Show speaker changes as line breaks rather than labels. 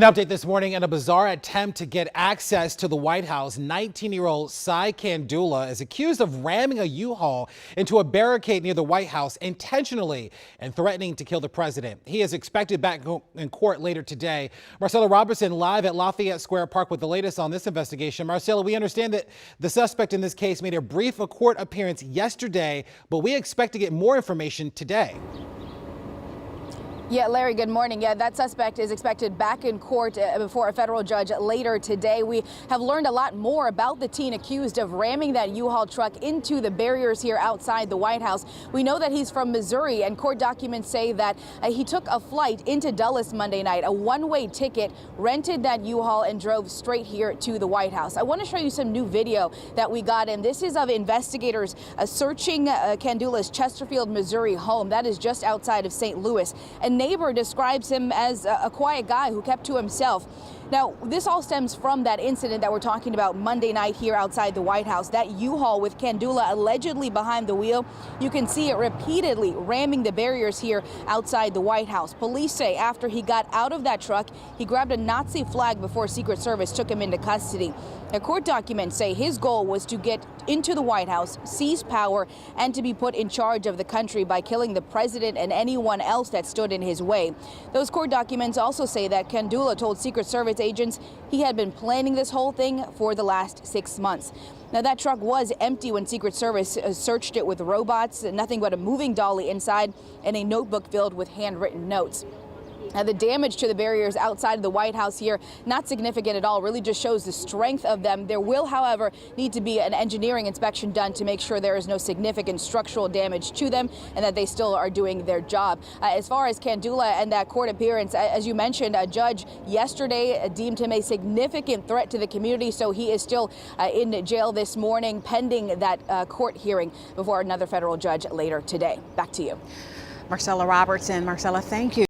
An update this morning in a bizarre attempt to get access to the White House. 19-year-old Sai Kandula is accused of ramming a U-Haul into a barricade near the White House intentionally and threatening to kill the president. He is expected back in court later today. Marcella Robertson live at Lafayette Square Park with the latest on this investigation. Marcella, we understand that the suspect in this case made a brief court appearance yesterday, but we expect to get more information today.
Yeah, Larry, good morning. Yeah, that suspect is expected back in court before a federal judge later today. We have learned a lot more about the teen accused of ramming that U-Haul truck into the barriers here outside the White House. We know that he's from Missouri, and court documents say that he took a flight into Dulles Monday night, a one-way ticket, rented that U-Haul and drove straight here to the White House. I want to show you some new video that we got in. This is of investigators searching Kandula's Chesterfield, Missouri home. That is just outside of St. Louis. A neighbor describes him as a quiet guy who kept to himself. Now, this all stems from that incident that we're talking about Monday night here outside the White House. That U-Haul with Kandula allegedly behind the wheel. You can see it repeatedly ramming the barriers here outside the White House. Police say after he got out of that truck, he grabbed a Nazi flag before Secret Service took him into custody. The court documents say his goal was to get into the White House, seize power, and to be put in charge of the country by killing the president and anyone else that stood in his way. Those court documents also say that Kandula told Secret Service agents he had been planning this whole thing for the last 6 months. Now, that truck was empty when Secret Service searched it with robots, nothing but a moving dolly inside and a notebook filled with handwritten notes. Now, the damage to the barriers outside of the White House here, not significant at all, really just shows the strength of them. There will, however, need to be an engineering inspection done to make sure there is no significant structural damage to them and that they still are doing their job. As far as Kandula and that court appearance, as you mentioned, a judge yesterday deemed him a significant threat to the community, so he is still in jail this morning pending that court hearing before another federal judge later today. Back to you.
Marcella Robertson. Marcella, thank you.